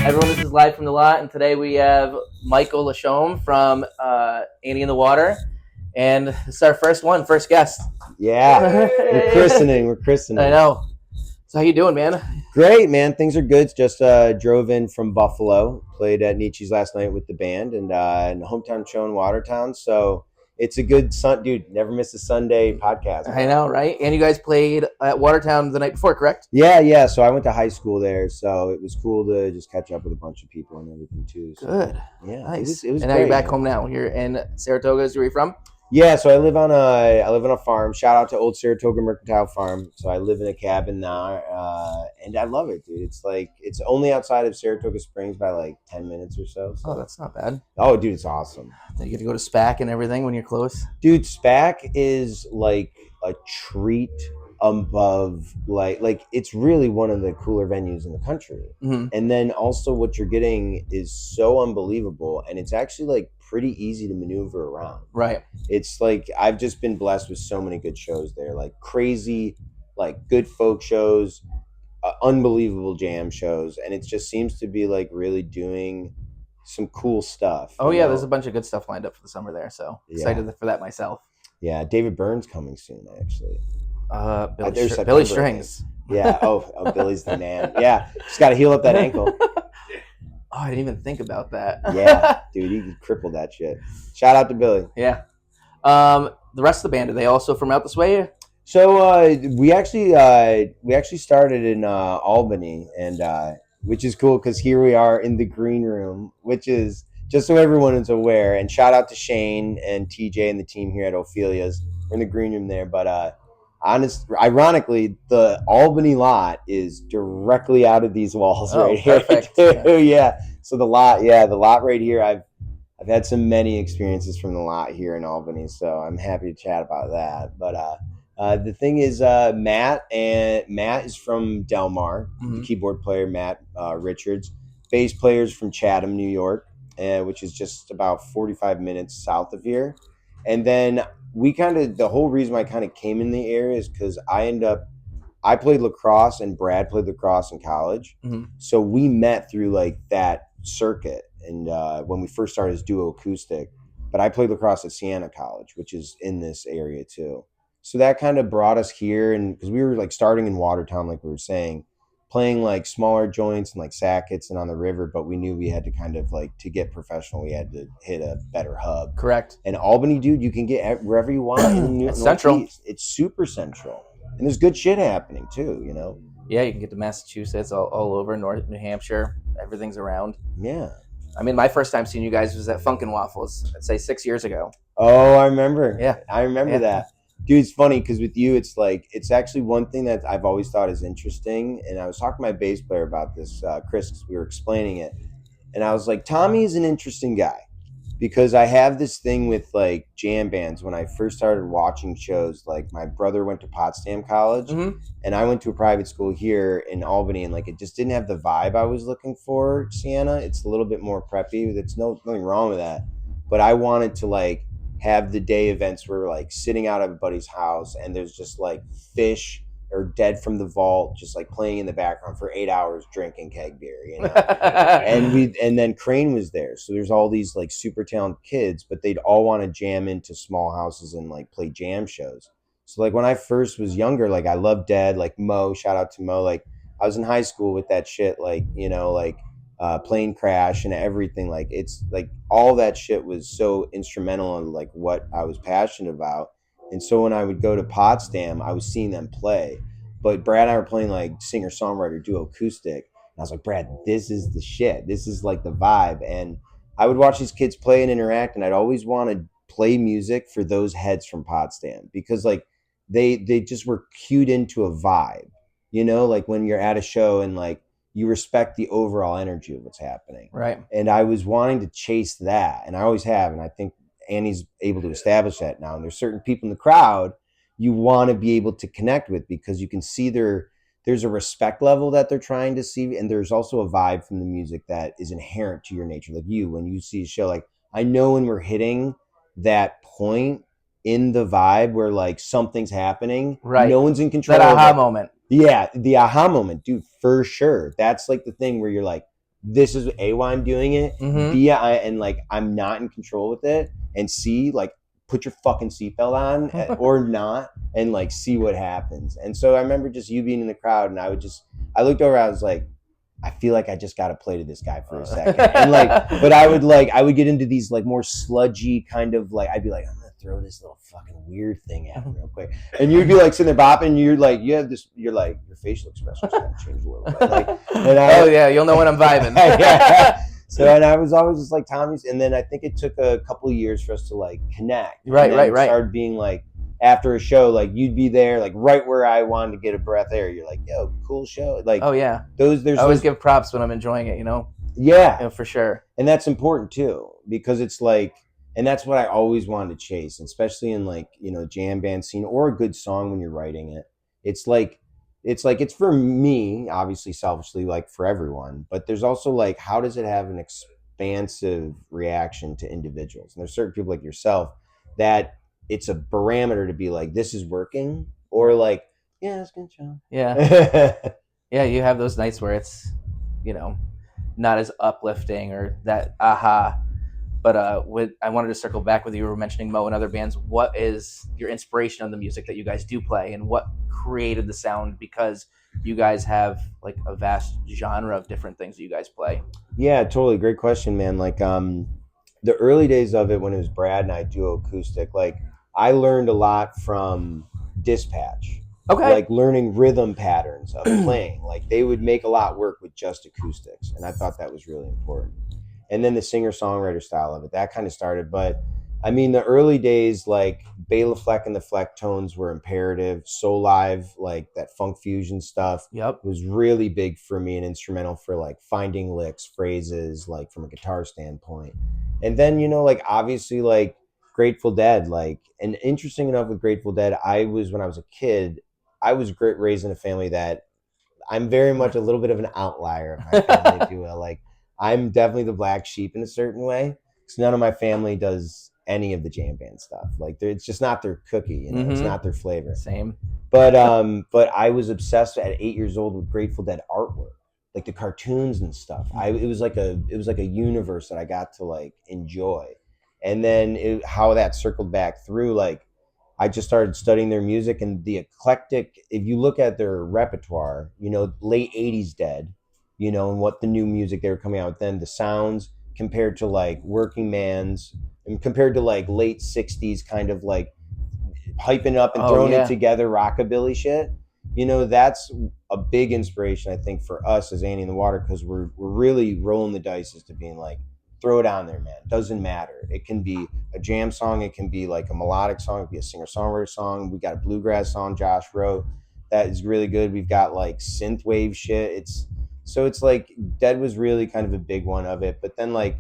Everyone, this is live from the lot, and today we have Michael Lashomb from Annie in the Water, and this is our first guest. Yeah, we're christening. I know. So how you doing, man? Great, man. Things are good. Just drove in from Buffalo, played at Nietzsche's last night with the band, and a hometown show in Watertown. So it's a good dude. Never miss a Sunday podcast. I know, right? And you guys played at Watertown the night before, correct? Yeah. So I went to high school there, so it was cool to just catch up with a bunch of people and everything too. So, Good. yeah, Nice. It was and now great, you're back man. home now. You're in Saratoga. Is where you're from? Yeah, so I live on a farm. Shout out to Old Saratoga Mercantile Farm. So I live in a cabin now, and I love it, dude. It's only outside of Saratoga Springs by like 10 minutes or so. Oh, that's not bad. Oh, dude, it's awesome. You get to go to SPAC and everything when you're close. Dude, SPAC is like a treat above like it's really one of the cooler venues in the country. Mm-hmm. And then also what you're getting is so unbelievable, and it's actually like pretty easy to maneuver around. Right. It's like I've just been blessed with so many good shows there, like crazy, like good folk shows, unbelievable jam shows, and it just seems to be like really doing some cool stuff. Oh yeah, there's a bunch of good stuff lined up for the summer there, so excited for that myself. Yeah, David Byrne's coming soon, actually. Billy Strings. Yeah. Oh, Billy's the man. Yeah, just got to heal up that ankle. Oh, I didn't even think about that. Yeah, dude, he crippled that shit. Shout out to Billy. Yeah. The rest of the band, are they also from out this way? So we actually started in Albany, and which is cool because here we are in the green room, which is just so everyone is aware. And shout out to Shane and TJ and the team here at Ophelia's. We're in the green room there, but ironically, the Albany lot is directly out of these walls right perfect. here. Yeah. So the lot right here. I've had many experiences from the lot here in Albany, so I'm happy to chat about that. But the thing is, Matt is from Del Mar, Mm-hmm. the keyboard player Matt Richards. Bass player's from Chatham, New York, which is just about 45 minutes south of here. And then the whole reason I kind of came in the area is because I played lacrosse and Brad played lacrosse in college. Mm-hmm. So we met through like that circuit. And when we first started as duo acoustic, but I played lacrosse at Siena College, which is in this area too. So that kind of brought us here. And because we were like starting in Watertown, like we were saying, playing like smaller joints and like Sackett's and on the river, but we knew we had to kind of like, to get professional, we had to hit a better hub. Correct. And Albany, dude, you can get wherever you want in the central. It's super central, and there's good shit happening too, you know. Yeah, you can get to Massachusetts, all over North New Hampshire. Everything's around. Yeah. I mean, my first time seeing you guys was at Funkin' Waffles, I'd say 6 years ago. Oh, I remember. Yeah. I remember that. Dude, it's funny because with you, it's like, it's actually one thing that I've always thought is interesting. And I was talking to my bass player about this, Chris, because we were explaining it. And I was like, Tommy is an interesting guy because I have this thing with like jam bands. When I first started watching shows, like my brother went to Potsdam College, Mm-hmm. and I went to a private school here in Albany, and like it just didn't have the vibe I was looking for. Siena, it's a little bit more preppy. There's nothing wrong with that. But I wanted to like have the day events where we're like sitting out at a buddy's house and there's just like Fish or Dead from the Vault just like playing in the background for 8 hours drinking keg beer, you know. and then Crane was there, so there's all these like super talented kids, but they'd all want to jam into small houses and like play jam shows. So like when I first was younger, like I loved Dead, like Mo, shout out to Mo, like I was in high school with that shit, like, you know, like Plane Crash and everything. Like it's like all that shit was so instrumental in like what I was passionate about. And so when I would go to Potsdam, I was seeing them play. But Brad and I were playing like singer-songwriter duo acoustic. And I was like, Brad, this is the shit. This is like the vibe. And I would watch these kids play and interact, and I'd always want to play music for those heads from Potsdam because like they just were cued into a vibe, you know, like when you're at a show and like you respect the overall energy of what's happening. Right. And I was wanting to chase that, and I always have, and I think Annie's able to establish that now. And there's certain people in the crowd you want to be able to connect with because you can see there's a respect level that they're trying to see, and there's also a vibe from the music that is inherent to your nature. Like you, when you see a show, like I know when we're hitting that point in the vibe where like something's happening, right? No one's in control. That aha moment. Yeah, the aha moment, dude, for sure. That's like the thing where you're like, this is A, why I'm doing it, Mm-hmm. B, and like I'm not in control with it, and C, like put your fucking seatbelt on or not, and like see what happens. And so I remember just you being in the crowd, and I looked over, I was like, I feel like I just got to play to this guy for a second. And like, but I would get into these like more sludgy kind of like, I'd be like, I'm going to throw this little fucking weird thing at him real quick. And you'd be like sitting there bopping, and you're like, you're like, your facial expression's going to change a little bit. Like, oh yeah, you'll know when I'm vibing. yeah. So, and I was always just like Tommy's. And then I think it took a couple of years for us to like connect. Right, and then right, it right. started being like, after a show, like you'd be there, like right where I wanted to get a breath air. You're like, yo, cool show. Like, oh yeah, there's I always give props when I'm enjoying it, you know. yeah, You know, for sure. and that's important too, because it's like, and that's what I always wanted to chase, especially in like, you know, jam band scene or a good song when you're writing it. It's like, it's for me, obviously selfishly, like for everyone, but there's also like, how does it have an expansive reaction to individuals? And there's certain people like yourself that it's a barometer to be like, this is working, or like, yeah, it's a good show. Yeah. Yeah, you have those nights where it's, you know, not as uplifting or that aha. But I wanted to circle back with you. You were mentioning Mo and other bands. What is your inspiration on the music that you guys do play, and what created the sound? Because you guys have like a vast genre of different things that you guys play. Yeah, totally. Great question, man. Like, the early days of it when it was Brad and I duo acoustic, like I learned a lot from Dispatch, Okay. like learning rhythm patterns of playing. Like they would make a lot work with just acoustics, and I thought that was really important. And then the singer songwriter style of it, that kind of started. But I mean, the early days, like Bela Fleck and the Fleck tones were imperative. Soul Live, like that funk fusion stuff, Yep. was really big for me and instrumental for like finding licks, phrases, like from a guitar standpoint. And then, you know, like obviously like Grateful Dead, like, and interesting enough with Grateful Dead, when I was a kid, I was raised in a family that I'm very much a little bit of an outlier of my family, if you will. Like I'm definitely the black sheep in a certain way, because none of my family does any of the jam band stuff. Like it's just not their cookie, you know, it's not their flavor. Same. But I was obsessed at 8 years old with Grateful Dead artwork, like the cartoons and stuff. It was like a universe that I got to like enjoy. And then how that circled back through, like I just started studying their music and the eclectic. If you look at their repertoire, you know, late '80s Dead, you know, and what the new music they were coming out with then, the sounds compared to like Working Man's, and compared to like late '60s kind of like hyping up and throwing it together rockabilly shit. You know, that's a big inspiration, I think, for us as Annie in the Water, because we're really rolling the dice as to being like, throw it on there, man. It doesn't matter. It can be a jam song. It can be like a melodic song. It can be a singer-songwriter song. We got a bluegrass song Josh wrote that is really good. We've got like synth wave shit. It's like Dead was really kind of a big one of it. But then like,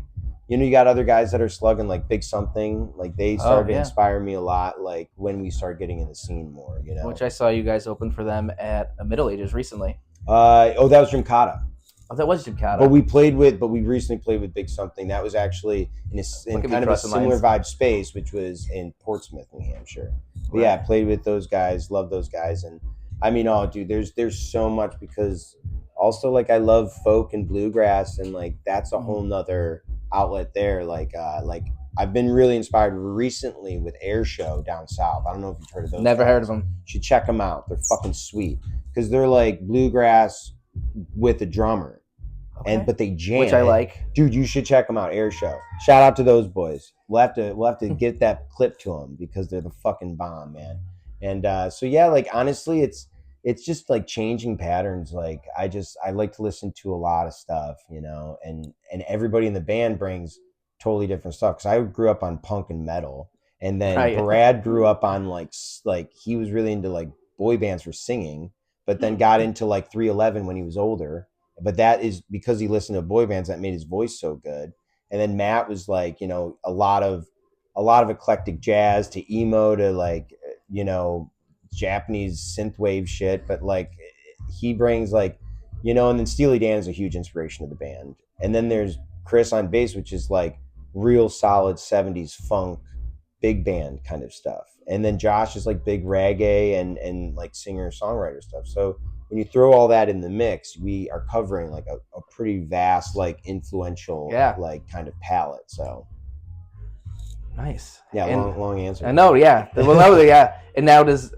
you know, you got other guys that are slugging, like Big Something. Like they started to inspire me a lot, like when we started getting in the scene more, you know. Which I saw you guys open for them at Middle Ages recently. That was Jimkata. Oh, that was Jimkata. But we recently played with Big Something. That was actually in kind of a similar vibe space, which was in Portsmouth, New Hampshire. But yeah, I played with those guys, love those guys. And I mean, oh dude, there's so much, because also like I love folk and bluegrass, and like that's a whole nother outlet there. Like I've been really inspired recently with Air Show down south. I don't know if you've heard of those. Never heard of them. You should check them out. They're fucking sweet, because they're like bluegrass with a drummer, but they jam, which I like. Dude, you should check them out. Air Show. Shout out to those boys. We'll have to get that clip to them, because they're the fucking bomb, man. And so yeah, like honestly, it's just like changing patterns. Like I like to listen to a lot of stuff, you know, and everybody in the band brings totally different stuff, because I grew up on punk and metal, and then Brad grew up on like he was really into like boy bands for singing, but then got into like 311 when he was older. But that is because he listened to boy bands that made his voice so good. And then Matt was like, you know, a lot of eclectic jazz to emo to like, you know, Japanese synthwave shit. But like he brings like, you know, and then Steely Dan is a huge inspiration of the band. And then there's Chris on bass, which is like real solid 70s funk, big band kind of stuff. And then Josh is like big reggae and like singer songwriter stuff. So when you throw all that in the mix, we are covering like a pretty vast, like influential, Yeah. like kind of palette. So Nice. yeah, And long answer. I know, yeah. Well, no, yeah. And now does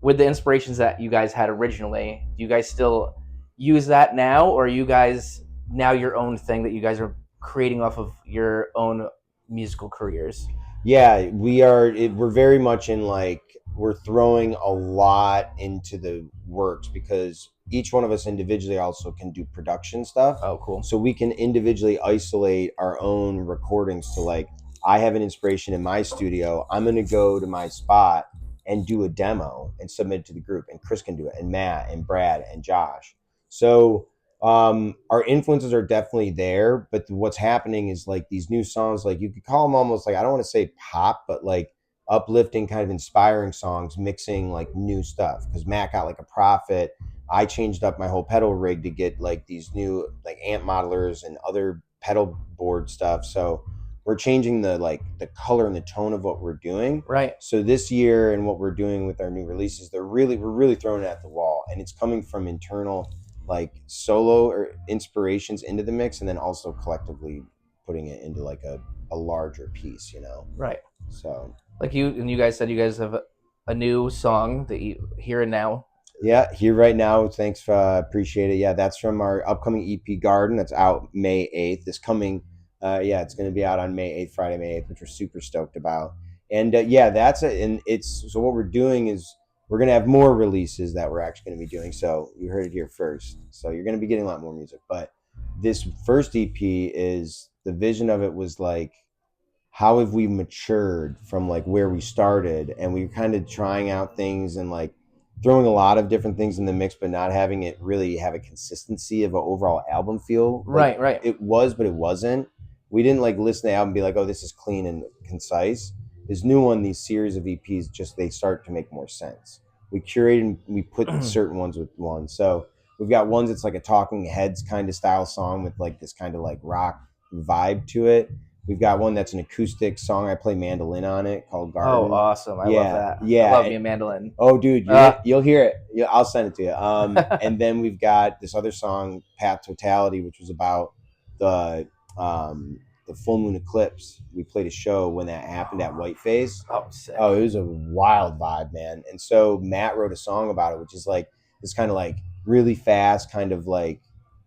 with the inspirations that you guys had originally, do you guys still use that now, or are you guys now your own thing that you guys are creating off of your own musical careers? Yeah, we are. We're very much in like we're throwing a lot into the works because each one of us individually also can do production stuff. Oh, cool. So we can individually isolate our own recordings to like I have an inspiration in my studio. I'm going to go to my spot and do a demo and submit it to the group, and Chris can do it, and Matt and Brad and Josh. So our influences are definitely there, but what's happening is like these new songs, like you could call them almost like, I don't want to say pop, but like uplifting, kind of inspiring songs, mixing like new stuff. Because Matt got like a Prophet. I changed up my whole pedal rig to get like these new like amp modelers and other pedal board stuff. So we're changing the like the color and the tone of what we're doing. Right. So this year and what we're doing with our new releases, we're really throwing it at the wall, and it's coming from internal like solo or inspirations into the mix, and then also collectively putting it into like a larger piece, you know. Right. So Like you guys said, you guys have a new song that you here and now. yeah, here right now, thanks, appreciate it. Yeah, that's from our upcoming EP Garden, that's out May 8th. This coming yeah, it's going to be out on May 8th, Friday May 8th, which we're super stoked about. And yeah, that's it. And it's so what we're doing is we're going to have more releases that we're actually going to be doing. So you heard it here first. So you're going to be getting a lot more music. But this first EP is the vision of it was like, how have we matured from like where we started, and we were kind of trying out things and like throwing a lot of different things in the mix, but not having it really have a consistency of an overall album feel. Like, Right. it was, but it wasn't. We didn't like listen to the album and be like, oh, this is clean and concise. This new one, these series of EPs, just they start to make more sense. We curated and we put certain ones with one. So we've got ones that's like a Talking Heads kind of style song with like this kind of like rock vibe to it. We've got one that's an acoustic song. I play mandolin on it called Garden. Oh, awesome! I love Yeah, that. yeah. I love me a mandolin. Oh, dude, you'll hear it. Yeah, I'll send it to you. And then we've got this other song, Path Totality, which was about the the full moon eclipse. We played a show when that happened at Whiteface. Oh, sick. Oh, it was a wild vibe, man. And so Matt wrote a song about it, which is like this kind of like really fast, kind of like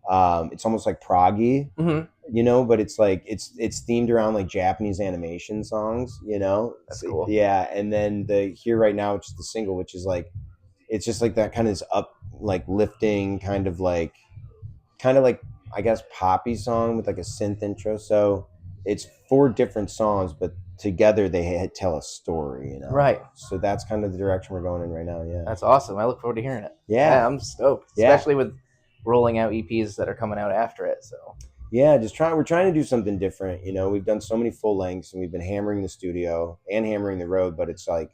it's almost like proggy, you know, but it's like it's themed around like Japanese animation songs, you know. That's so, cool. Yeah, and then the Here Right Now, which is the single, which is like it's just like that kind of up like lifting kind of like I guess poppy song with like a synth intro. So it's 4 different songs, but together they tell a story, you know. Right. So that's kind of the direction we're going in right now. Yeah. That's awesome. I look forward to hearing it. Yeah. I'm stoked, Yeah. especially with rolling out EPs that are coming out after it. So yeah, we're trying to do something different. You know, we've done so many full lengths and we've been hammering the studio and hammering the road, but it's like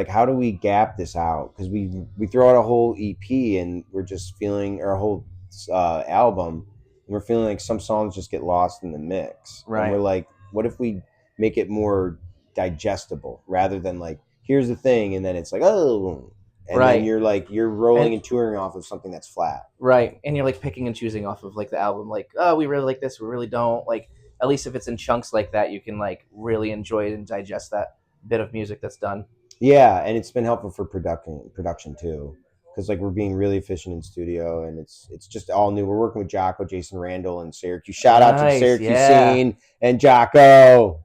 how do we gap this out? Because we throw out a whole EP and we're just feeling, or a whole album, and we're feeling like some songs just get lost in the mix. Right. And we're like, what if we make it more digestible rather than like, here's the thing, and then it's like, oh, and Right. then you're rolling and touring off of something that's flat. Right. And you're like picking and choosing off of like the album, like, oh, we really like this, we really don't. Like, at least if it's in chunks like that, you can like really enjoy it and digest that bit of music that's done. Yeah, and it's been helpful for production too, because like we're being really efficient in studio, and it's just all new. We're working with Jocko, Jason Randall, and Syracuse. Shout out to the Syracuse scene and Jocko.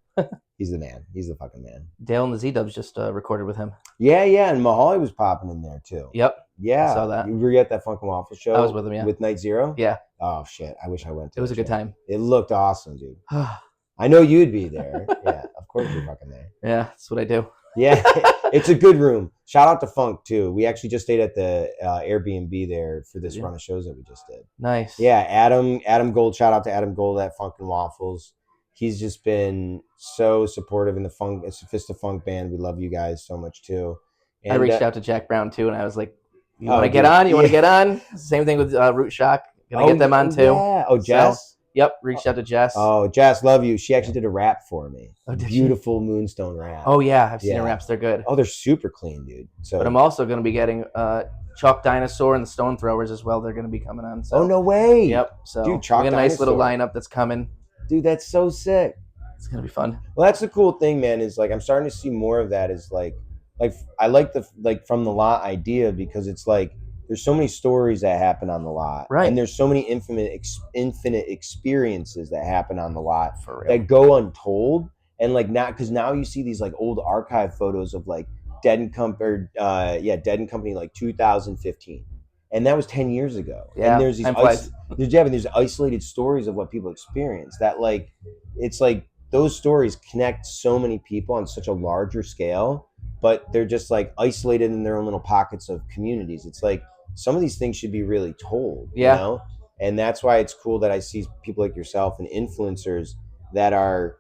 He's the man. He's the fucking man. Dale and the Z-Dubs just recorded with him. Yeah, and Mahali was popping in there too. Yep. Yeah, I saw that. You were at that Funk and Waffle show. I was with him. Yeah. With Night Zero. Yeah. Oh shit! I wish I went to. It was a good time. It looked awesome, dude. I know you'd be there. Yeah, of course you're fucking there. Yeah, that's what I do. Yeah, it's a good room. Shout out to Funk too. We actually just stayed at the Airbnb there for this run of shows that we just did. Nice. Yeah, Adam Gold. Shout out to Adam Gold at Funk and Waffles. He's just been so supportive in the funk, Sophista Funk band. We love you guys so much too. And I reached out to Jack Brown too, and I was like, "You want to get on? You want to get on?" Same thing with Root Shock. Gonna get them on too. Yeah. Oh, Jess. Yep, reached out to Jess. Oh, Jess, love you. She actually did a rap for me. Oh, did she? Beautiful Moonstone rap. Oh yeah, I've seen her Yeah. raps. They're good. Oh, they're super clean, dude. But I'm So, also going to be getting Chalk Dinosaur and the Stone Throwers as well. They're going to be coming on. oh So, no way, yep. So dude. we Chalk got a nice little Dinosaur, lineup that's coming. dude. That's so sick. It's going to be fun. Well, that's the cool thing, man. Is like I'm starting to see more of that. Is like I like the like from the lot idea because it's like there's so many stories that happen on the lot, Right. and there's so many infinite experiences that happen on the lot For real. that go untold. And like now, because now you see these like old archive photos of like Dead and Company, Dead and Company, like 2015, and that was 10 years ago. Yeah, And there's these time flies. there's isolated stories of what people experience that like it's like those stories connect so many people on such a larger scale, but they're just like isolated in their own little pockets of communities. It's like some of these things should be really told, you Yeah. know? And that's why it's cool that I see people like yourself and influencers that are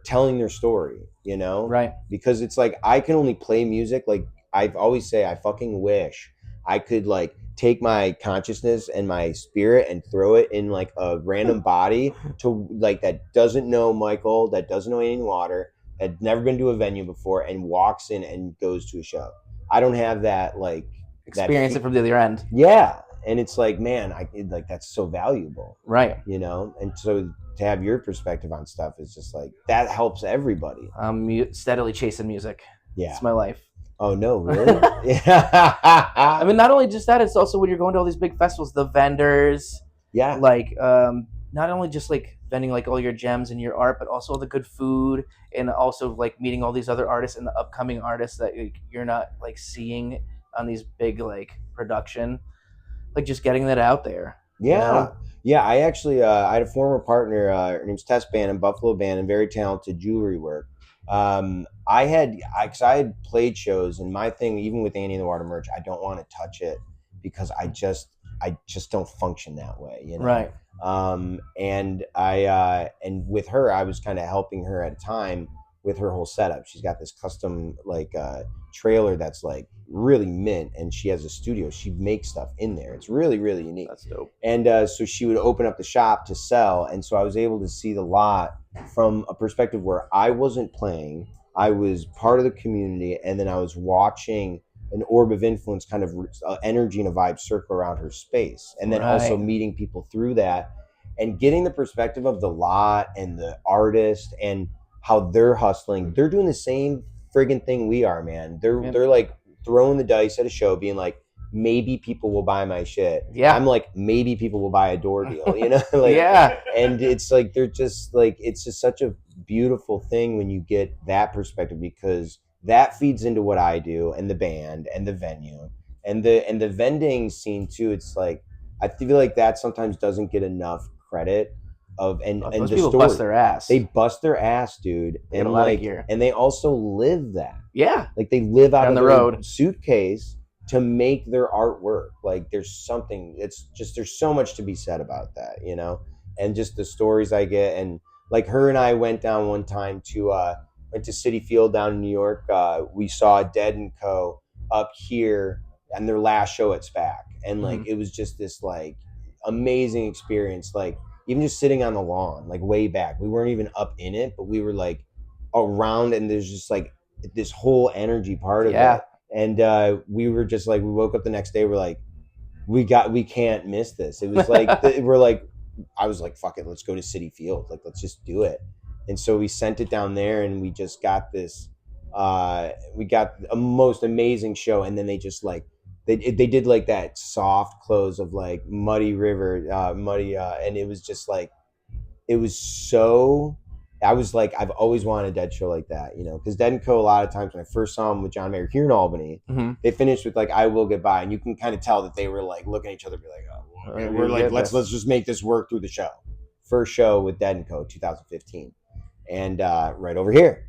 telling their story, you know? Right. Because it's like I can only play music. Like I've always say I fucking wish I could like take my consciousness and my spirit and throw it in like a random body to like that doesn't know Michael, that doesn't know any water, had never been to a venue before and walks in and goes to a show. I don't have that like Experience it from the other end. yeah, and it's like man, like that's so valuable, Right. you know. And so to have your perspective on stuff is just like that helps everybody. I'm steadily chasing music. Yeah. It's my life. Oh no, really? Yeah. I mean, not only just that, it's also when you're going to all these big festivals, the vendors, Yeah. like not only just like vending like all your gems and your art, but also the good food, and also like meeting all these other artists and the upcoming artists that you're not like seeing on these big like production, like just getting that out there. Yeah. You know? Yeah, I actually I had a former partner, her name's Tess Bannon, Buffalo Bannon, very talented jewelry work. Cause I had played shows, and my thing, even with Annie and the Water merch, I don't want to touch it because I just don't function that way, you know. Right. And with her, I was kind of helping her at a time with her whole setup. She's got this custom like trailer that's like really mint, and she has a studio. She makes stuff in there. It's really really unique. That's dope. And so she would open up the shop to sell, and so I was able to see the lot from a perspective where I wasn't playing. I was part of the community, and then I was watching an orb of influence kind of energy and a vibe circle around her space, and then also Right. meeting people through that and getting the perspective of the lot and the artist and how they're hustling. They're doing the same friggin' thing we are, man. They're Yep. they're like throwing the dice at a show, being like, maybe people will buy my shit. Yeah. I'm like, maybe people will buy a door deal, you know? Like, Yeah. and it's like they're just like it's just such a beautiful thing when you get that perspective, because that feeds into what I do and the band and the venue and the vending scene too. It's like I feel like that sometimes doesn't get enough credit of and Those the people story. bust their ass. They bust their ass, dude. They get And a lot of like gear. and they also live that. Yeah. Like they live out On of the their road. suitcase to make their artwork. Like there's something, it's just there's so much to be said about that, you know. And just the stories I get. And like her and I went down one time to went to City Field down in New York. We saw Dead and Co up here and their last show at SPAC, and like it was just this like amazing experience. Like even just sitting on the lawn, like way back, we weren't even up in it, but we were like around, and there's just like this whole energy part of Yeah. it. And we were just like, we woke up the next day, we're like, we can't miss this. It was like we're like, I was like, fuck it, let's go to City Field, like let's just do it. And so we sent it down there, and we just got this we got a most amazing show. And then they just like they did like that soft close of like Muddy River, and it was just like, it was so, I was like, I've always wanted a Dead show like that, you know, because Dead and Co, a lot of times when I first saw them with John Mayer here in Albany, they finished with like I Will Get By, and you can kind of tell that they were like looking at each other, be like, oh, okay, we're like, let's just make this work through the show. First show with Dead and Co 2015, and right over here,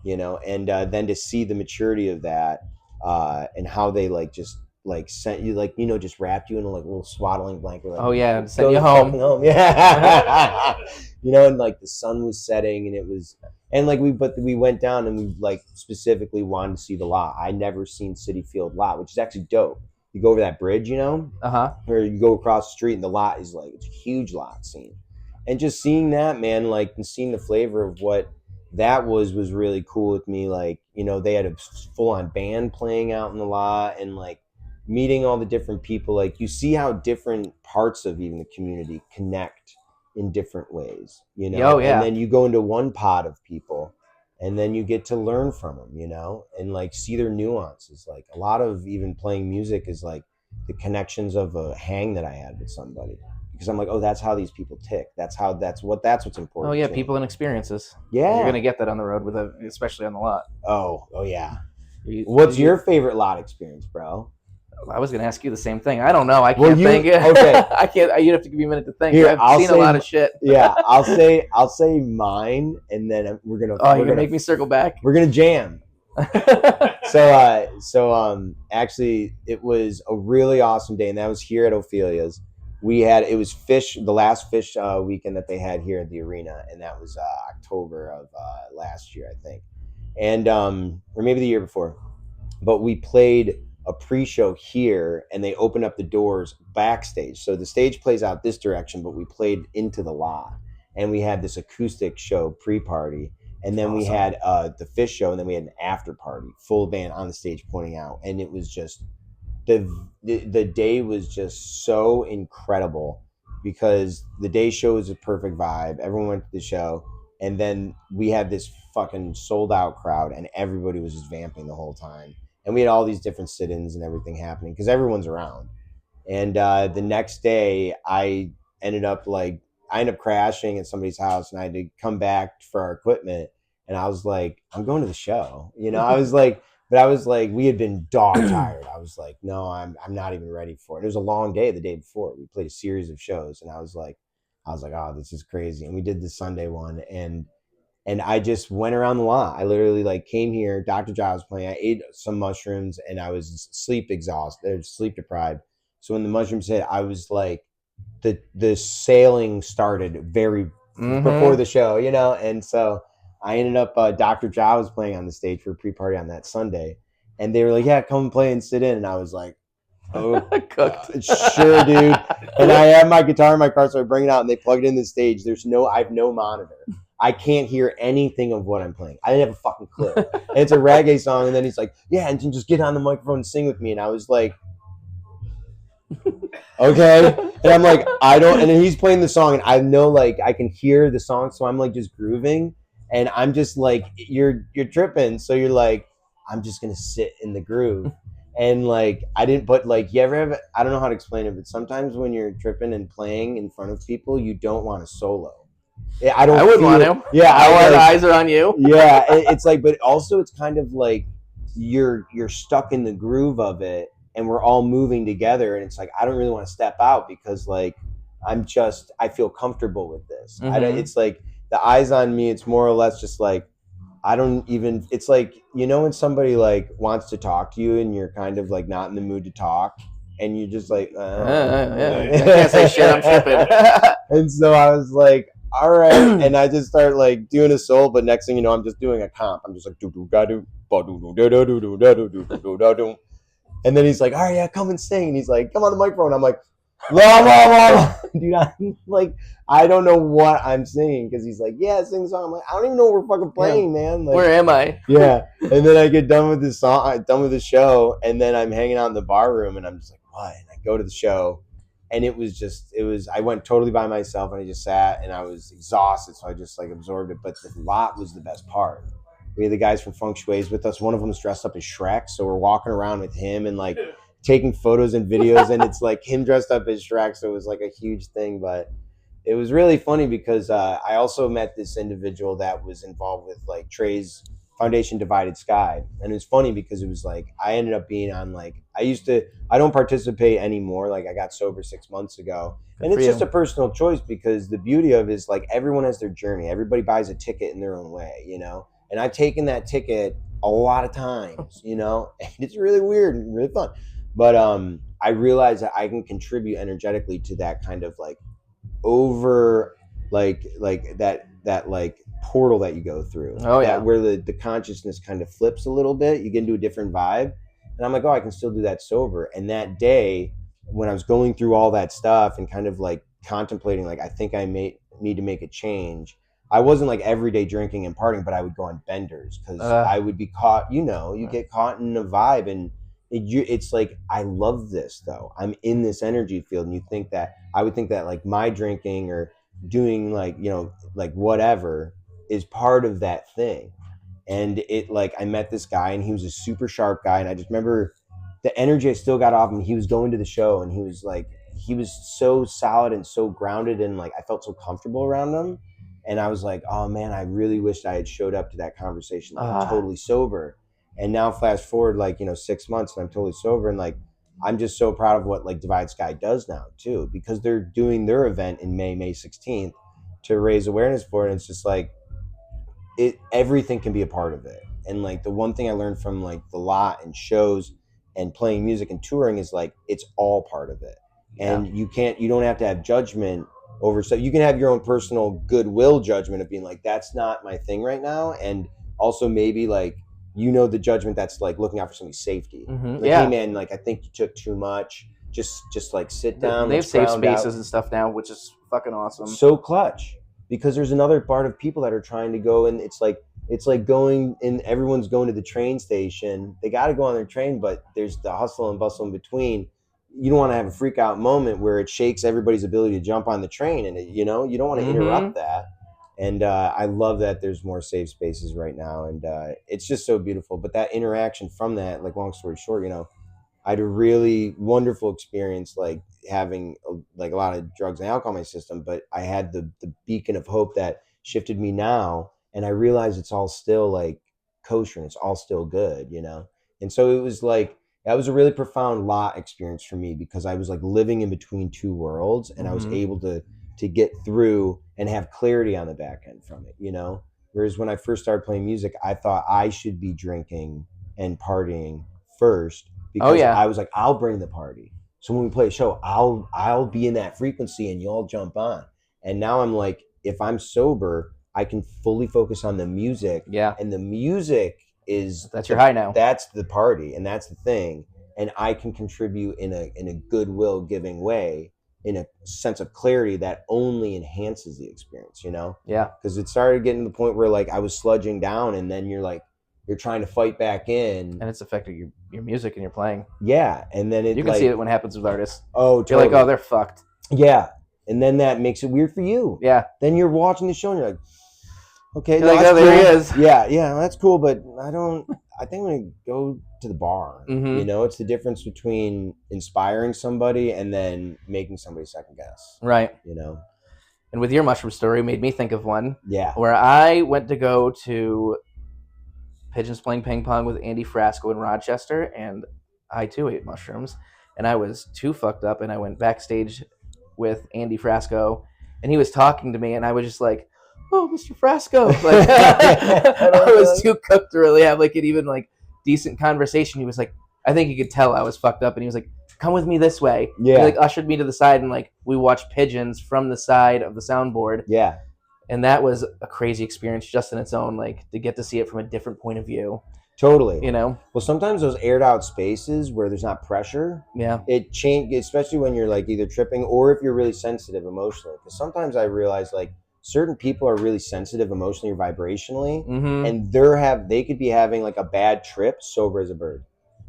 you know. And then to see the maturity of that, and how they like just like sent you, like, you know, just wrapped you in a like little swaddling blanket, like, Oh yeah, go send you the home. fuck home. Yeah. You know, and like the sun was setting, and it was, and like we went down, and we like specifically wanted to see the lot. I never seen City Field lot, which is actually dope. You go over that bridge, you know, Uh-huh. or you go across the street, and the lot is like, it's a huge lot scene. and just seeing that, man, like, and seeing the flavor of what that was really cool with me. Like, you know, they had a full on band playing out in the lot, and like meeting all the different people. Like, you see how different parts of even the community connect in different ways, you know, Yo, and yeah. then you go into one pod of people, and then you get to learn from them, you know, and like see their nuances. Like, a lot of even playing music is like the connections of a hang that I had with somebody, because I'm like, oh, that's how these people tick. That's what's Oh important yeah, to them. people and experiences. You're Yeah. gonna get that on the road with a, especially on the lot. Oh yeah. What's your You, favorite lot experience, bro? I was gonna ask you the same thing. I don't know. I Well, can't think. you okay? I can't. You'd have to give me a minute to think. Here, I've seen a lot of shit. yeah, I'll say mine, and then Oh, you're gonna make me circle back. we're gonna jam. Actually, it was a really awesome day, and that was here at Ophelia's. It was Fish, the last Fish weekend that they had here at the arena, and that was October of last year, I think, and or maybe the year before. But we played a pre-show here, and they opened up the doors backstage. So the stage plays out this direction, but we played into the lot, and we had this acoustic show pre-party, and then we Awesome. had the Fish show, and then we had an after party, full band on the stage pointing out, and it was just the day was just so incredible, because the day show was a perfect vibe. Everyone went to the show, and then we had this fucking sold out crowd, and everybody was just vamping the whole time. And we had all these different sit-ins and everything happening because everyone's around. And the next day, I ended up crashing at somebody's house, and I had to come back for our equipment. And I was like, I'm going to the show. You know, I was like, but I was like, we had been dog tired. I was like, no, I'm not even ready for it. It was a long day the day before. We played a series of shows, and I was like, oh, this is crazy. And we did the Sunday one, and I just went around the lot. I literally like came here. Dr. Job was playing. I ate some mushrooms, and I was sleep exhausted, sleep deprived. So when the mushrooms hit, I was like, the sailing started very before Mm-hmm. the show, you know. And so I ended up Dr. Job was playing on the stage for a pre-party on that Sunday, and they were like, "Yeah, come play and sit in." And I was like, "Oh, Cooked. sure, dude." And I have my guitar in my car, so I bring it out, and they plug it in the stage. I have no monitor. I can't hear anything of what I'm playing. I didn't have a fucking clue. And it's a reggae song, and then he's like, "Yeah, and just get on the microphone and sing with me." And I was like, okay. And I'm like, I don't, and then he's playing the song, and I know, like, I can hear the song, so I'm like just grooving, and I'm just like, you're tripping, so you're like, I'm just gonna sit in the groove. And like, I didn't, but like, you ever have, I don't know how to explain it, but sometimes when you're tripping and playing in front of people, you don't want to solo. I don't I would want feel, to. yeah, All I our like, eyes are on you. yeah, it's like, but also it's kind of like you're stuck in the groove of it, and we're all moving together, and it's like I don't really want to step out, because like I feel comfortable with this. I don't. Mm-hmm. It's like the eyes on me. It's more or less just like I don't even. It's like, you know, when somebody like wants to talk to you, and you're kind of like not in the mood to talk, and you're just like, Yeah. I can't say shit. I'm tripping. and so I was like, all right. And I just start like doing a soul, but next thing you know, I'm just doing a comp. I'm just like, do do da do, ba do do da do do da do do do da do. And then he's like, all right, yeah, come and sing. And he's like, come on the microphone. I'm like, blah, blah, blah. Dude, I'm like, I don't know what I'm singing, because he's like, yeah, sing the song. I'm like, I don't even know what we're fucking playing, man. Like, Where am I? yeah. And then I get done with the song, done with the show, and then I'm hanging out in the bar room, and I'm just like, what? And I go to the show, and I went totally by myself, and I just sat, and I was exhausted, so I just like absorbed it. But the lot was the best part. We had the guys from Feng Shui's with us. One of them was dressed up as Shrek, so we're walking around with him and like taking photos and videos, and it's like him dressed up as Shrek, so it was like a huge thing. But it was really funny because I also met this individual that was involved with like Trey's Foundation Divided Sky. And it was funny because it was like I ended up being on like I don't participate anymore. Like, I got sober 6 months ago. Good And for it's just you. a personal choice, because the beauty of it is like everyone has their journey. Everybody buys a ticket in their own way, you know? And I've taken that ticket a lot of times, you know? And it's really weird and really fun. But I realize that I can contribute energetically to that kind of like over like that like portal that you go through, Oh that yeah. where the consciousness kind of flips a little bit, you get into a different vibe. And I'm like, oh, I can still do that sober. And that day, when I was going through all that stuff and kind of like contemplating, like, I think I need to make a change. I wasn't like everyday drinking and partying, but I would go on benders because I would be caught. You get caught in a vibe, and it's like I love this though. I'm in this energy field, and you think that I would think that like my drinking or doing like like whatever is part of that thing. And it like I met this guy, and he was a super sharp guy, and I just remember the energy I still got off him. He was going to the show, and he was so solid and so grounded, and like I felt so comfortable around him. And I was like, oh man, I really wished I had showed up to that conversation like totally sober. And now flash forward like 6 months, and I'm totally sober, and like I'm just so proud of what like Divide Sky does now too, because they're doing their event in May 16th to raise awareness for it. And it's just like everything can be a part of it. And like the one thing I learned from like the lot and shows and playing music and touring is like it's all part of it. And you don't have to have judgment over stuff. You can have your own personal goodwill judgment of being like, that's not my thing right now. And also maybe like the judgment that's like looking out for somebody's safety. Like, hey man, like I think you took too much. Just like sit down. They have safe spaces and stuff now, which is fucking awesome. So clutch, because there's another part of people that are trying to go, and it's like going, and everyone's going to the train station. They got to go on their train, but there's the hustle and bustle in between. You don't want to have a freak out moment where it shakes everybody's ability to jump on the train, and you don't want to interrupt that. And I love that there's more safe spaces right now, and it's just so beautiful. But that interaction from that, like long story short, I had a really wonderful experience, like having like a lot of drugs and alcohol in my system, but I had the beacon of hope that shifted me now, and I realized it's all still like kosher, and it's all still good, And so it was like that was a really profound lot experience for me, because I was like living in between two worlds, and I was able to get through and have clarity on the back end from it, Whereas when I first started playing music, I thought I should be drinking and partying first, because I was like, I'll bring the party. So when we play a show, I'll be in that frequency and you'll jump on. And now I'm like, if I'm sober, I can fully focus on the music. Yeah. And the music that's your high now. That's the party, and that's the thing. And I can contribute in a goodwill giving way, in a sense of clarity that only enhances the experience, Yeah. Because it started getting to the point where like I was sludging down, and then you're trying to fight back in, and it's affecting your music and your playing. Yeah, and then you can see it when it happens with artists. Oh, totally. You're like, oh, they're fucked. Yeah, and then that makes it weird for you. Yeah. Then you're watching the show and you're like, okay, no, like, oh, there he is. Yeah, that's cool, but I think I'm gonna go to the bar. Mm-hmm. It's the difference between inspiring somebody and then making somebody second guess. Right. And with your mushroom story, made me think of one. Yeah. Where I went to go to Pigeons Playing Ping Pong with Andy Frasco in Rochester, and I too ate mushrooms, and I was too fucked up, and I went backstage with Andy Frasco, and he was talking to me, and I was just like, oh, Mr. Frasco. Like, I was too cooked to really have like an even like decent conversation. He was like, I think he could tell I was fucked up, and he was like, come with me this way. Yeah. He like ushered me to the side, and like we watched pigeons from the side of the soundboard. Yeah. And that was a crazy experience just in its own, like to get to see it from a different point of view. Totally. Well, sometimes those aired out spaces where there's not pressure, it changes, especially when you're like either tripping or if you're really sensitive emotionally. Because sometimes I realize like certain people are really sensitive emotionally or vibrationally, and they could be having like a bad trip sober as a bird,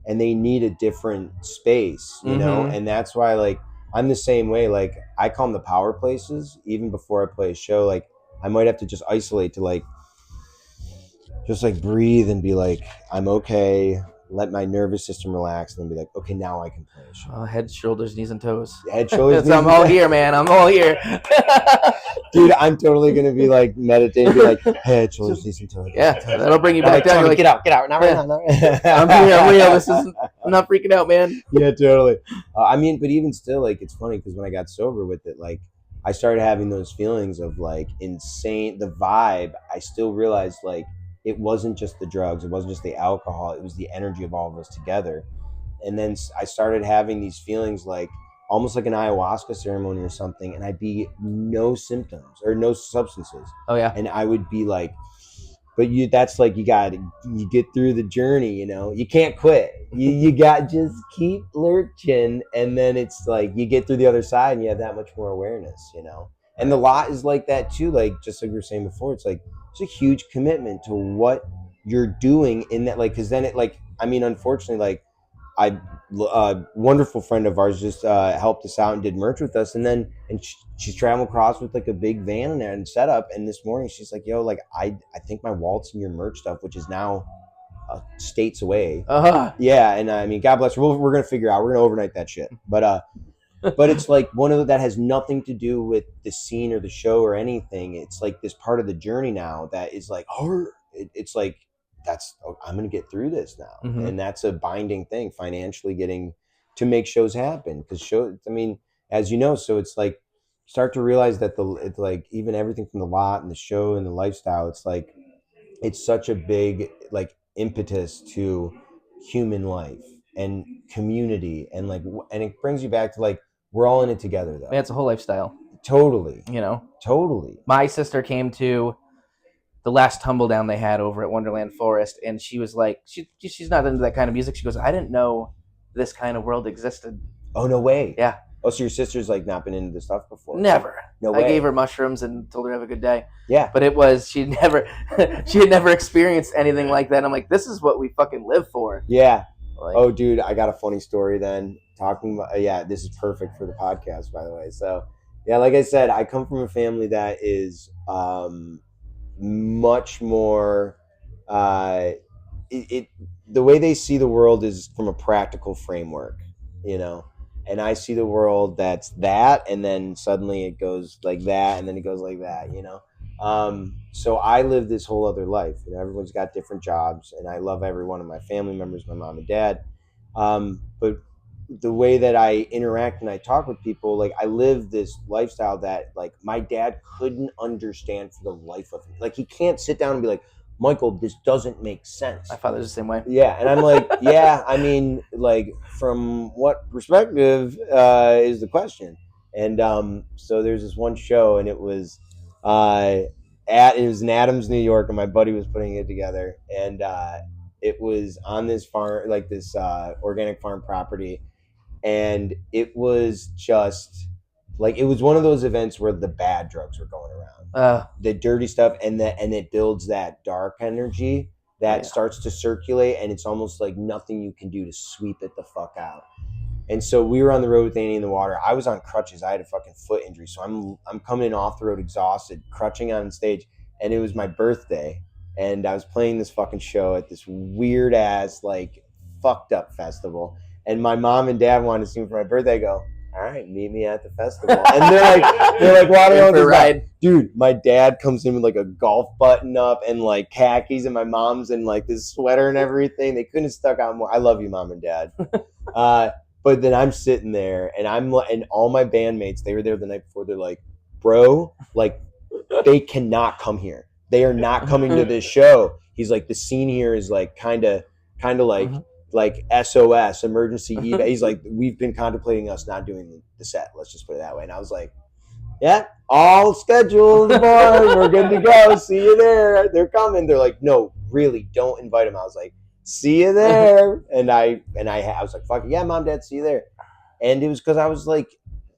and they need a different space, and that's why like I'm the same way. Like I call them the power places. Even before I play a show, like I might have to just isolate to like just like breathe and be like, I'm okay, let my nervous system relax, and then be like, okay, now I can play a show. Head, shoulders, knees, and toes. Head, shoulders, knees, I'm all here, man. I'm all here. Dude, I'm totally going to be like meditating, be like, head, shoulders, knees, and toes. Yeah, that'll bring you back down. Like, get out. Not right now. I'm here. I'm not freaking out, man. Yeah, totally. But even still, like, it's funny because when I got sober with it, like, I started having those feelings of like insane, the vibe. I still realized like it wasn't just the drugs, it wasn't just the alcohol, it was the energy of all of us together. And then I started having these feelings like almost like an ayahuasca ceremony or something, and I'd be no symptoms or no substances. Oh yeah. And I would be like, but that's like, you get through the journey, you can't quit. You got just keep lurching, and then it's like you get through the other side and you have that much more awareness, And the lot is like that too. Like just like we were saying before, it's like it's a huge commitment to what you're doing in that. Like, because then it like I mean, unfortunately, like I a wonderful friend of ours just helped us out and did merch with us, and then she's traveling across with like a big van in there and setup. And this morning she's like, "Yo, like I think my wallet's in your merch stuff, which is now states away." Uh-huh. Yeah, and I mean, God bless her. We're gonna figure out. We're gonna overnight that shit. But it's like one of that has nothing to do with the scene or the show or anything. It's like this part of the journey now that is like, oh, it's like that's I'm gonna get through this now, Mm-hmm. and that's a binding thing financially getting to make shows happen because shows. I mean, as you know, so it's like start to realize that it's like even everything from the lot and the show and the lifestyle. It's like it's such a big like impetus to human life and community and like and it brings you back to like we're all in it together though. Man, it's a whole lifestyle. Totally. You know, Totally. my sister came to the last tumble down they had over at Wonderland Forest, and she was like, she's not into that kind of music. She goes, I didn't know this kind of world existed. Oh no way. Yeah. Oh, so your sister's like not been into this stuff before? Never. No I way. gave her mushrooms and told her have a good day. Yeah. But it was she had never experienced anything like that. I'm like, this is what we fucking live for. Yeah. Like, oh, dude, I got a funny story then. Talking about yeah, this is perfect for the podcast, by the way. So yeah, like I said, I come from a family that is much more it the way they see the world is from a practical framework, you know. And I see the world that's that, and then suddenly it goes like that, and then it goes like that, you know. So I live this whole other life. You know, everyone's got different jobs, and I love every one of my family members, my mom and dad. But the way that I interact and I talk with people, like I live this lifestyle that like my dad couldn't understand for the life of him. Like he can't sit down and be like, Michael, this doesn't make sense. my father's the same way. Yeah, and I'm like, yeah, I mean, like, from what perspective is the question? And so there's this one show, and it was it was in Adams, New York, and my buddy was putting it together, and it was on this farm, like this organic farm property, and it was just like it was one of those events where the bad drugs were going around, the dirty stuff, and it builds that dark energy that starts to circulate, and it's almost like nothing you can do to sweep it the fuck out. And so we were on the road with Annie in the water. I was on crutches. I had a fucking foot injury, so I'm coming in off the road exhausted, crutching on stage, and it was my birthday, and I was playing this fucking show at this weird ass like fucked up festival, and my mom and dad wanted to see me for my birthday. I go, all right, meet me at the festival. And they're like, well, I don't know ride. Dude, my dad comes in with like a golf button up and like khakis, and my mom's in like this sweater and everything. They couldn't have stuck out more. I love you, mom and dad. But then I'm sitting there, and and all my bandmates, they were there the night before. They're like, bro, like they cannot come here. They are not coming to this show. He's like, the scene here is like kind of like like SOS, emergency evac. He's like, we've been contemplating us not doing the set. Let's just put it that way. And I was like, yeah, all scheduled, boy. We're good to go. See you there. They're coming. They're like, no, really, don't invite them. I was like, see you there. And I was like, fuck it. Yeah, mom, dad, see you there. And it was because I was like,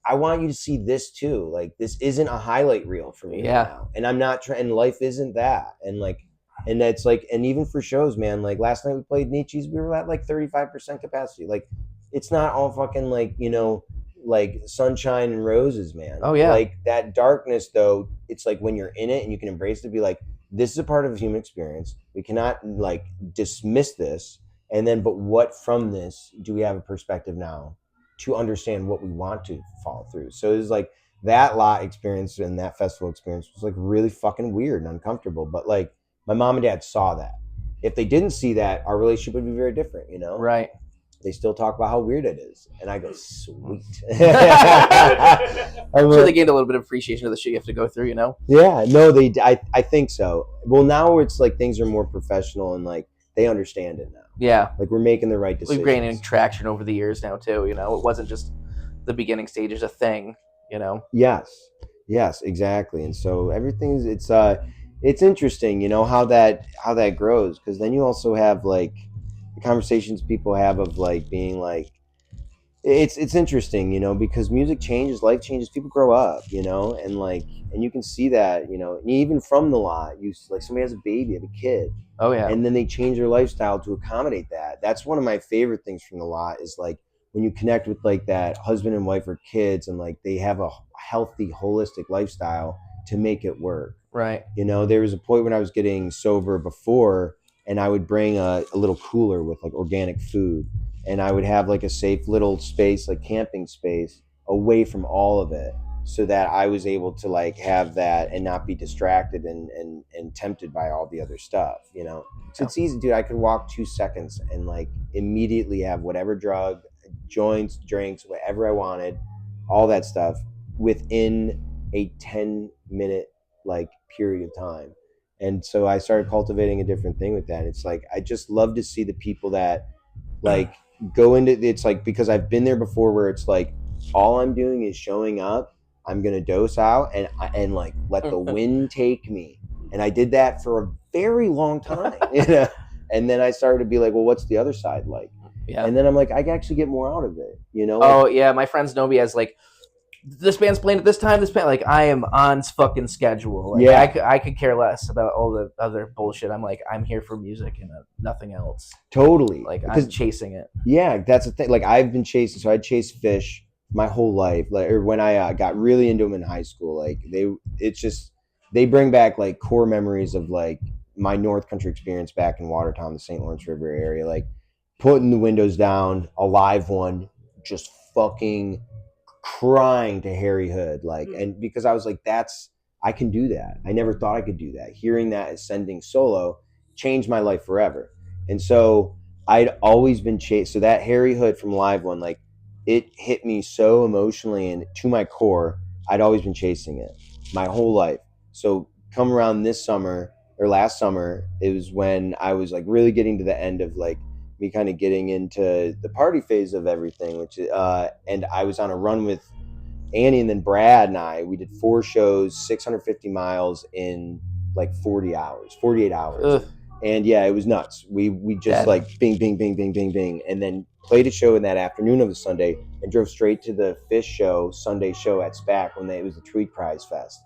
I want you to see this too. Like, this isn't a highlight reel for me right now. And I'm not trying, and life isn't that. And like, and that's like, and even for shows, man, like last night we played Nietzsche's, we were at like 35% capacity. Like, it's not all fucking like, you know, like sunshine and roses, man. Oh yeah. Like that darkness though, it's like when you're in it and you can embrace it, be like, this is a part of the human experience. We cannot like dismiss this. And then, but what from this do we have a perspective now to understand what we want to follow through? So it was like that lot experience and that festival experience was like really fucking weird and uncomfortable. But like my mom and dad saw that. If they didn't see that, our relationship would be very different, you know? Right. They still talk about how weird it is. And I go, sweet. I'm sure they gained a little bit of appreciation of the shit you have to go through, you know? Yeah, no, I think so. Well, now it's like things are more professional and like they understand it now. Yeah. Like we're making the right decisions. We've gained traction over the years now too, you know? It wasn't just the beginning stages a thing, you know? Yes, exactly. And so everything's it's interesting, you know, how that grows, because then you also have like the conversations people have of like being like, It's interesting, because music changes, life changes, people grow up, and like, and you can see that, and even from the lot, like somebody has a baby, have a kid, Oh yeah. and then they change their lifestyle to accommodate that. That's one of my favorite things from the lot is like when you connect with like that husband and wife or kids, and like they have a healthy, holistic lifestyle to make it work. Right. There was a point when I was getting sober before, and I would bring a little cooler with like organic food, and I would have like a safe little space, like camping space, away from all of it, so that I was able to like have that and not be distracted and tempted by all the other stuff. So Yeah. it's easy, dude. I could walk 2 seconds and like immediately have whatever drug, joints, drinks, whatever I wanted, all that stuff within a 10-minute like period of time. And so I started cultivating a different thing with that. It's like I just love to see the people that like go into it's like, because I've been there before, where it's like all I'm doing is showing up, I'm gonna dose out and like let the wind take me. And I did that for a very long time. And then I started to be like, well, what's the other side like? Yeah. And then I'm like, I can actually get more out of it. Like, Oh yeah, my friends know me as like this band's playing at this time. This band, like I am on fucking schedule. Like yeah, I could care less about all the other bullshit. I'm like I'm here for music and nothing else. totally. Like I'm Because chasing it. yeah, that's the thing. Like I've been chasing, so I chased fish my whole life. Like, or when I got really into them in high school, like it's just they bring back like core memories of like my North Country experience back in Watertown, the St. Lawrence River area. Like putting the windows down, a live one, just fucking crying to Harry Hood, like, and because I was like, that's I can do that. I never thought I could do that. Hearing that ascending solo changed my life forever. And so I'd always been chased. So that Harry Hood from Live One, like, it hit me so emotionally and to my core. I'd always been chasing it my whole life. So come around this summer or last summer, it was when I was like really getting to the end of like me kind of getting into the party phase of everything, which and I was on a run with Annie, and then Brad and we did 4 shows, 650 miles in like 40 hours, 48 hours. Ugh, And yeah, it was nuts. We just dead. like bing, bing, bing, bing, bing, bing, and then played a show in that afternoon of a Sunday and drove straight to the Fish show, Sunday show at SPAC when it was the Tweed Prize Fest.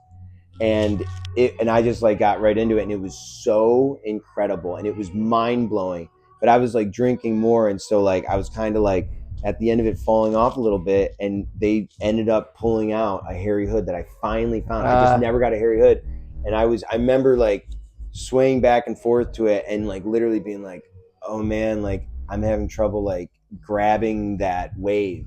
And I just like got right into it, and it was so incredible and it was mind blowing. But I was like drinking more, and so like I was kind of like at the end of it falling off a little bit, and they ended up pulling out a Harry Hood that I finally found. I just Uh, never got a Harry Hood, and I remember like swaying back and forth to it and like literally being like, oh man, like I'm having trouble like grabbing that wave.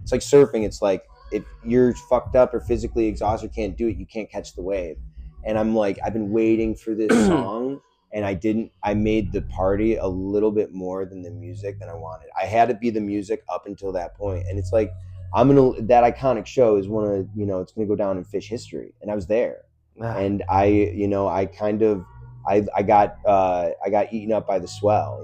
It's like surfing. It's like if you're fucked up or physically exhausted, can't do it, you can't catch the wave. And I'm like, I've been waiting for this song, and I made the party a little bit more than the music than I wanted. I had to be the music up until that point. And it's like, that iconic show is one of, it's going to go down in Fish history. And I was there. And I kind of, I got eaten up by the swell.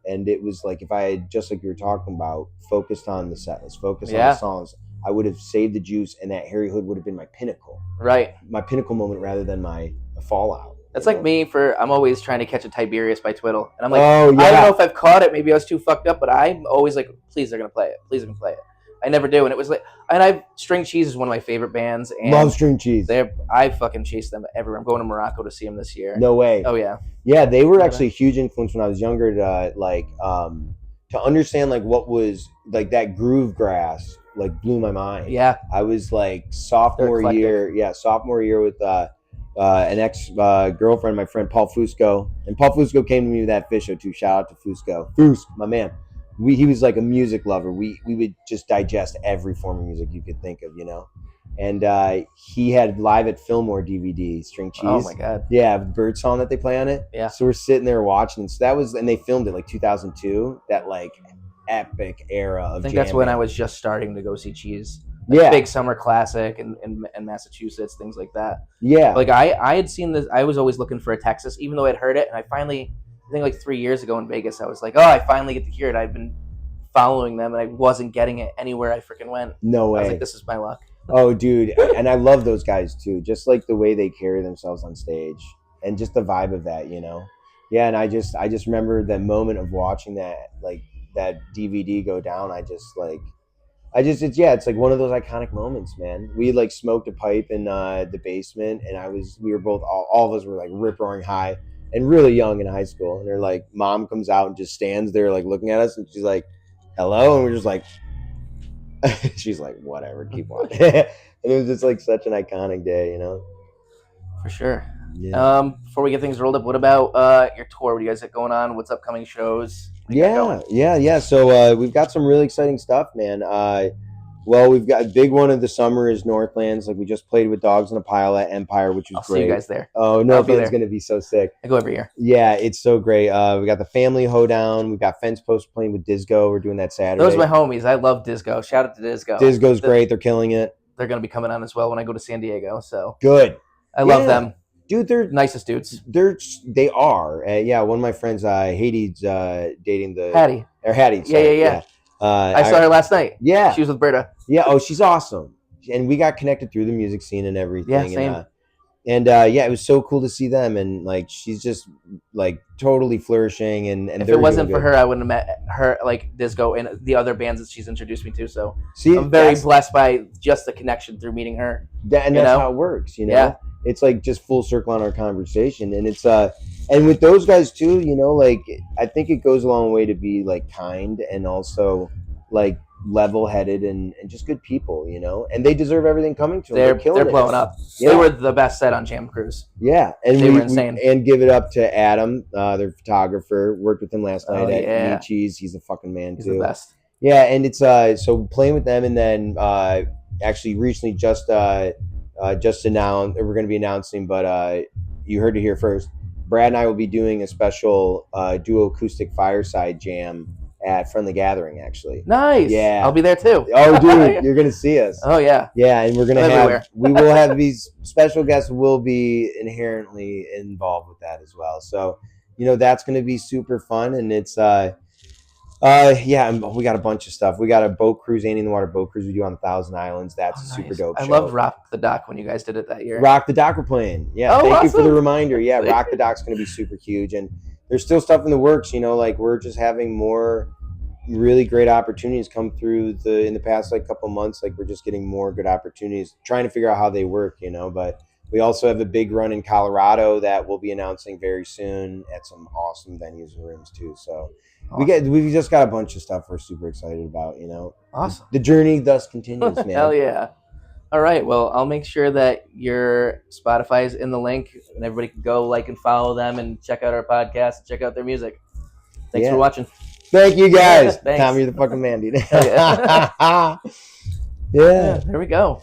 And it was like, if I had, just like you were talking about, focused on the set list, focused on the yeah. songs, I would have saved the juice, and that Harry Hood would have been Right. my pinnacle moment rather than my fallout. That's like me for I'm always trying to catch a Tiberius by Twiddle, and I'm like Oh I don't know yeah, if I've caught it. Maybe I was too fucked up, but I'm always like, please they're gonna play it. Please they're gonna play it. I never do, and it was like, and I String Cheese is one of my favorite bands, love and string cheese. I fucking chase them everywhere. I'm going to Morocco to see them this year. No way. Oh yeah. Yeah, they were actually a huge influence when I was younger to to understand like what was like that groove grass like blew my mind. Yeah. I was like sophomore year with an ex girlfriend, my friend Paul Fusco, and Paul Fusco came to me with that Fish show too. Shout out to Fusco, my man. He was like a music lover. We would just digest every form of music you could think of. And he had Live at Fillmore DVD, String Oh my Cheese. god. Yeah, bird song that they play on it. Yeah. So we're sitting there watching, and so that was, and they filmed it like 2002. That like epic era of I think jamming. that's when I was just starting to go see Cheese. Like Yeah, Big Summer Classic in Massachusetts, things like that. yeah. Like I had seen this. I was always looking for a Texas, even though I'd heard it, and I think like 3 years ago in Vegas, I was like, oh, I finally get to hear it. I've been following them, and I wasn't getting it anywhere I freaking went. No I was way. like, this is my luck. Oh, dude, and I love those guys too. Just like the way they carry themselves on stage, and just the vibe of that. Yeah, and I just remember the moment of watching that, like that DVD go down. I just like it's like one of those iconic moments, man. We like smoked a pipe in the basement, and we were both all of us were like rip roaring high and really young in high school. And they're like, mom comes out and just stands there like looking at us, and she's like, "Hello," and we're just like, she's like, "Whatever, keep watching." And it was just like such an iconic day, you know. For sure. Yeah. Before we get things rolled up, what about your tour? What do you guys got going on? What's upcoming shows? What do you got going? Yeah. So we've got some really exciting stuff, man. Well, we've got a big one of the summer is Northlands. Like we just played with Dogs in a Pile at Empire, which was I'll see you great. guys there. Oh, I'll be Northland's there. going to be so sick. I go every year. Yeah, it's so great. We got the Family Hoedown. We've got Fence Post playing with Disco. We're doing that Saturday. Those are my homies. I love Disco. Shout out to Disco. Disco's great. They're killing it. They're going to be coming on as well when I go to San Diego. So Good. I love them. Dude, they're nicest dudes. They are. Yeah, one of my friends, Hades, dating the Hattie. Or Hattie. Sorry. Yeah. I saw her last night. Yeah. She was with Berta. Yeah. Oh, she's awesome. And we got connected through the music scene and everything. Yeah, same. And it was so cool to see them. And like, she's just like totally flourishing. And if it wasn't for her, I wouldn't have met her, like Disco and the other bands that she's introduced me to. So I'm very blessed by just the connection through meeting her. And that's how it works, you know? Yeah. It's like just full circle on our conversation. And it's, and with those guys too, you know, like I think it goes a long way to be like kind and also like level-headed and just good people, you know, and they deserve everything coming to them. They're blowing up. Yeah. They were the best set on Jam Cruise. Yeah, and they were insane. And give it up to Adam, their photographer. Worked with him last night at Cheese. He's a fucking man too. He's the best. Yeah, and it's so playing with them, and then actually recently just announced we're going to be announcing, but you heard it here first. Brad and I will be doing a special duo acoustic fireside jam at Friendly Gathering, actually. Nice. Yeah. I'll be there too. Oh, dude, you're going to see us. Oh, yeah. Yeah, and we're going to we will have these special guests will be inherently involved with that as well. So, you know, that's going to be super fun. And it's, we got a bunch of stuff. We got a boat cruise, Annie in the Water boat cruise we do on 1,000 Islands. That's super dope. I loved Rock the Dock when you guys did it that year. Rock the Dock we're playing. Yeah, thank you for the reminder. Yeah, Rock the Dock's going to be super huge. And there's still stuff in the works, you know, like we're just having more really great opportunities come through in the past like couple months. Like we're just getting more good opportunities, trying to figure out how they work, you know. But we also have a big run in Colorado that we'll be announcing very soon at some awesome venues and rooms too. So we've just got a bunch of stuff we're super excited about, you know. Awesome. The journey thus continues, man. Hell yeah. All right. Well, I'll make sure that your Spotify is in the link and everybody can go like and follow them and check out our podcast and check out their music. Thanks for watching. Thank you guys. Tom, you're the fucking man, dude. Yeah. There we go.